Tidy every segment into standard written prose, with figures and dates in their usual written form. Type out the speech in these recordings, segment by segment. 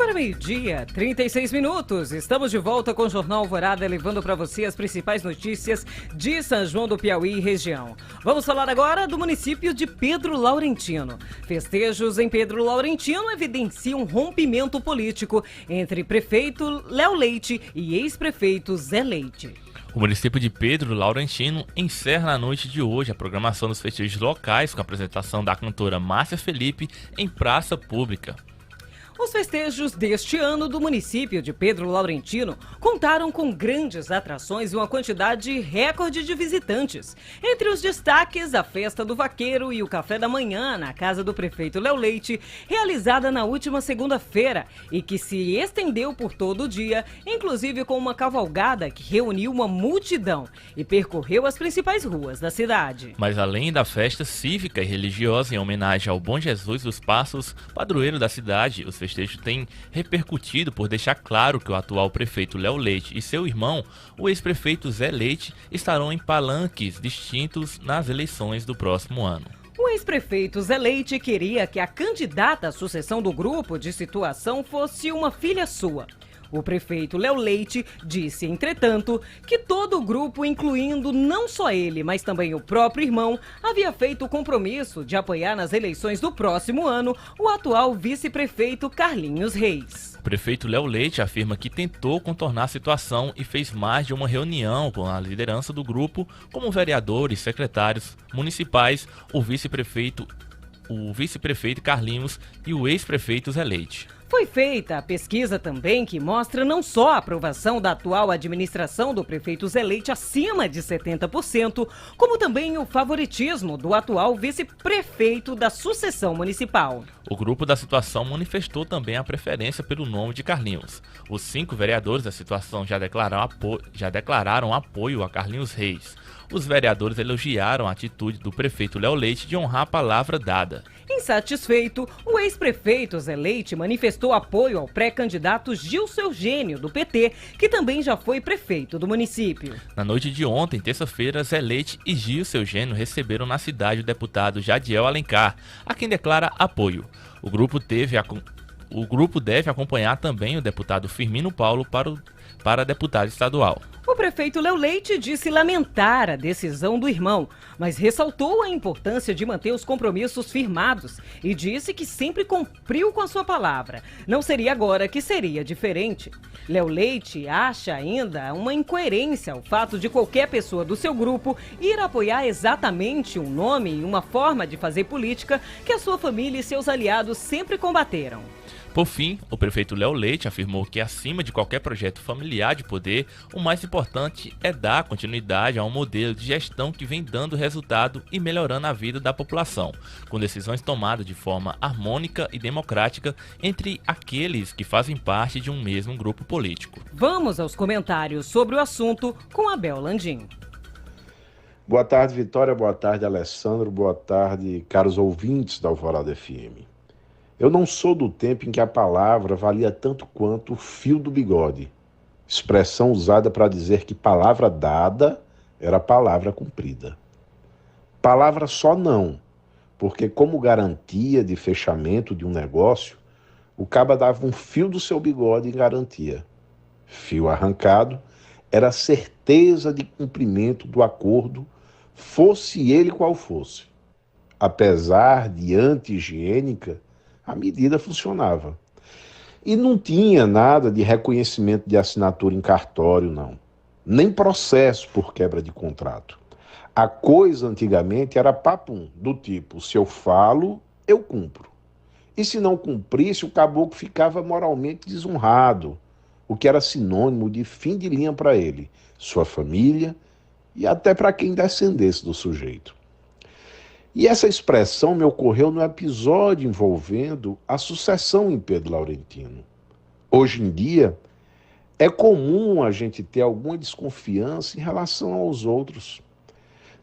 Agora meio-dia, 36 minutos. Estamos de volta com o Jornal Alvorada, levando para você as principais notícias de São João do Piauí e região. Vamos falar agora do município de Pedro Laurentino. Festejos em Pedro Laurentino evidenciam um rompimento político entre prefeito Léo Leite e ex-prefeito Zé Leite. O município de Pedro Laurentino encerra na noite de hoje a programação dos festejos locais com a apresentação da cantora Márcia Felipe em praça pública. Os festejos deste ano do município de Pedro Laurentino contaram com grandes atrações e uma quantidade recorde de visitantes. Entre os destaques, a Festa do Vaqueiro e o Café da Manhã na casa do prefeito Léo Leite, realizada na última segunda-feira e que se estendeu por todo o dia, inclusive com uma cavalgada que reuniu uma multidão e percorreu as principais ruas da cidade. Mas além da festa cívica e religiosa em homenagem ao Bom Jesus dos Passos, padroeiro da cidade, os festejo tem repercutido por deixar claro que o atual prefeito Léo Leite e seu irmão, o ex-prefeito Zé Leite, estarão em palanques distintos nas eleições do próximo ano. O ex-prefeito Zé Leite queria que a candidata à sucessão do grupo de situação fosse uma filha sua. O prefeito Léo Leite disse, entretanto, que todo o grupo, incluindo não só ele, mas também o próprio irmão, havia feito o compromisso de apoiar nas eleições do próximo ano o atual vice-prefeito Carlinhos Reis. O prefeito Léo Leite afirma que tentou contornar a situação e fez mais de uma reunião com a liderança do grupo, como vereadores, secretários municipais, o vice-prefeito Carlinhos e o ex-prefeito Zé Leite. Foi feita a pesquisa também que mostra não só a aprovação da atual administração do prefeito Zé Leite acima de 70%, como também o favoritismo do atual vice-prefeito da sucessão municipal. O grupo da situação manifestou também a preferência pelo nome de Carlinhos. Os 5 vereadores da situação já declararam apoio a Carlinhos Reis. Os vereadores elogiaram a atitude do prefeito Léo Leite de honrar a palavra dada. Insatisfeito, o ex-prefeito Zé Leite manifestou apoio ao pré-candidato Gilson Eugênio, do PT, que também já foi prefeito do município. Na noite de ontem, terça-feira, Zé Leite e Gilson Eugênio receberam na cidade o deputado Jadiel Alencar, a quem declara apoio. O grupo deve acompanhar também o deputado Firmino Paulo para deputado estadual. O prefeito Léo Leite disse lamentar a decisão do irmão, mas ressaltou a importância de manter os compromissos firmados e disse que sempre cumpriu com a sua palavra. Não seria agora que seria diferente. Léo Leite acha ainda uma incoerência o fato de qualquer pessoa do seu grupo ir apoiar exatamente um nome e uma forma de fazer política que a sua família e seus aliados sempre combateram. Por fim, o prefeito Léo Leite afirmou que, acima de qualquer projeto familiar de poder, o mais importante é dar continuidade a um modelo de gestão que vem dando resultado e melhorando a vida da população, com decisões tomadas de forma harmônica e democrática entre aqueles que fazem parte de um mesmo grupo político. Vamos aos comentários sobre o assunto com Abel Landim. Boa tarde, Vitória. Boa tarde, Alessandro. Boa tarde, caros ouvintes da Alvorada FM. Eu não sou do tempo em que a palavra valia tanto quanto o fio do bigode, expressão usada para dizer que palavra dada era palavra cumprida. Palavra só não, porque como garantia de fechamento de um negócio, o caba dava um fio do seu bigode em garantia. Fio arrancado era certeza de cumprimento do acordo, fosse ele qual fosse. Apesar de anti-higiênica, a medida funcionava. E não tinha nada de reconhecimento de assinatura em cartório, não. Nem processo por quebra de contrato. A coisa antigamente era papum, do tipo, se eu falo, eu cumpro. E se não cumprisse, o caboclo ficava moralmente desonrado, o que era sinônimo de fim de linha para ele, sua família e até para quem descendesse do sujeito. E essa expressão me ocorreu no episódio envolvendo a sucessão em Pedro Laurentino. Hoje em dia, é comum a gente ter alguma desconfiança em relação aos outros.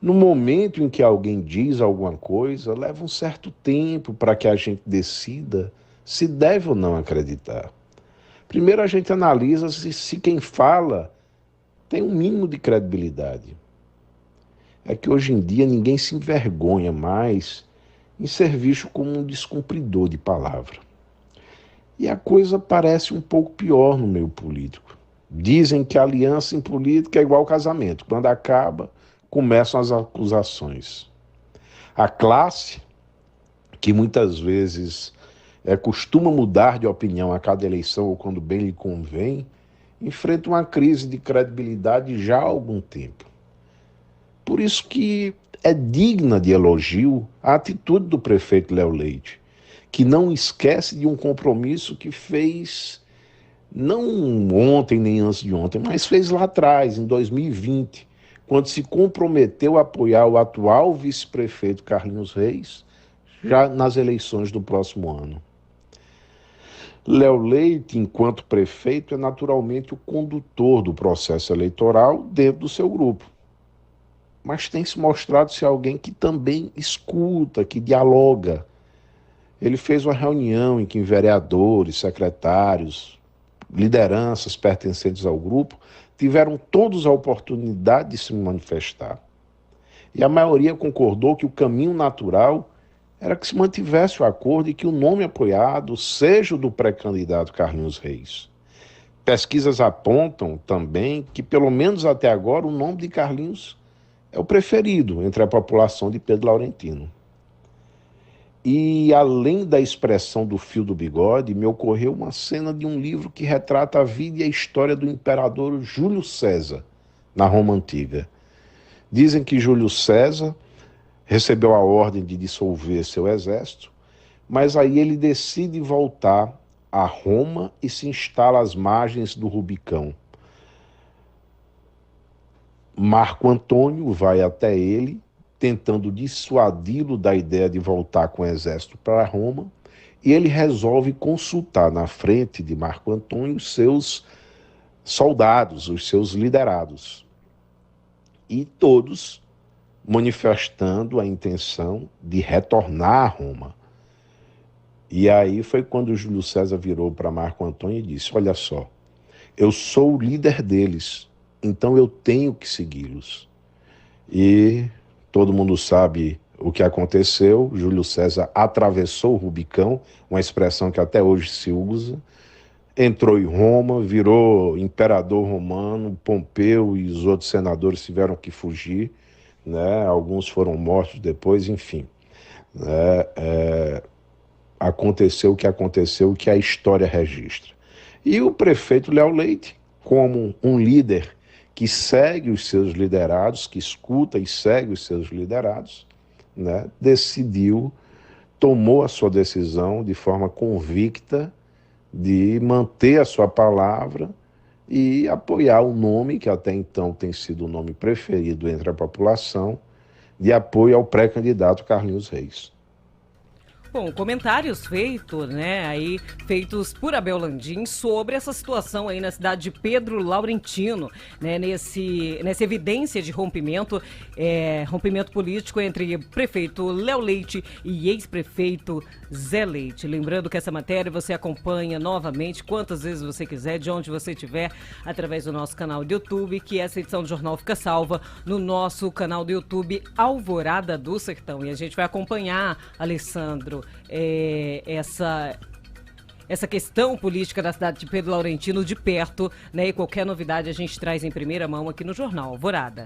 No momento em que alguém diz alguma coisa, leva um certo tempo para que a gente decida se deve ou não acreditar. Primeiro a gente analisa se quem fala tem um mínimo de credibilidade. É que hoje em dia ninguém se envergonha mais em ser visto como um descumpridor de palavra. E a coisa parece um pouco pior no meio político. Dizem que a aliança em política é igual casamento. Quando acaba, começam as acusações. A classe, que muitas vezes costuma mudar de opinião a cada eleição ou quando bem lhe convém, enfrenta uma crise de credibilidade já há algum tempo. Por isso que é digna de elogio a atitude do prefeito Léo Leite, que não esquece de um compromisso que fez, não ontem nem antes de ontem, mas fez lá atrás, em 2020, quando se comprometeu a apoiar o atual vice-prefeito Carlinhos Reis, já nas eleições do próximo ano. Léo Leite, enquanto prefeito, é naturalmente o condutor do processo eleitoral dentro do seu grupo. Mas tem se mostrado ser alguém que também escuta, que dialoga. Ele fez uma reunião em que vereadores, secretários, lideranças pertencentes ao grupo tiveram todos a oportunidade de se manifestar. E a maioria concordou que o caminho natural era que se mantivesse o acordo e que o nome apoiado seja o do pré-candidato Carlinhos Reis. Pesquisas apontam também que, pelo menos até agora, o nome de Carlinhos é o preferido entre a população de Pedro Laurentino. E, além da expressão do fio do bigode, me ocorreu uma cena de um livro que retrata a vida e a história do imperador Júlio César, na Roma Antiga. Dizem que Júlio César recebeu a ordem de dissolver seu exército, mas aí ele decide voltar a Roma e se instala às margens do Rubicão. Marco Antônio vai até ele, tentando dissuadi-lo da ideia de voltar com o exército para Roma, e ele resolve consultar na frente de Marco Antônio os seus soldados, os seus liderados. E todos manifestando a intenção de retornar a Roma. E aí foi quando Júlio César virou para Marco Antônio e disse: olha só, eu sou o líder deles, então eu tenho que segui-los. E todo mundo sabe o que aconteceu. Júlio César atravessou o Rubicão, uma expressão que até hoje se usa, entrou em Roma, virou imperador romano. Pompeu e os outros senadores tiveram que fugir, né? Alguns foram mortos depois, enfim. Aconteceu o que a história registra. E o prefeito Léo Leite, como um líder que segue os seus liderados, que escuta e segue os seus liderados, né, tomou a sua decisão de forma convicta de manter a sua palavra e apoiar o nome que até então tem sido o nome preferido entre a população, de apoio ao pré-candidato Carlinhos Reis. Bom, comentários feitos por Abel Landim sobre essa situação aí na cidade de Pedro Laurentino, né, nessa evidência de rompimento político entre prefeito Léo Leite e ex-prefeito Zé Leite. Lembrando que essa matéria você acompanha novamente quantas vezes você quiser, de onde você estiver, através do nosso canal do YouTube, que essa edição do Jornal fica salva no nosso canal do YouTube Alvorada do Sertão. E a gente vai acompanhar, Alessandro, essa questão política da cidade de Pedro Laurentino de perto, né? E qualquer novidade a gente traz em primeira mão aqui no Jornal Alvorada.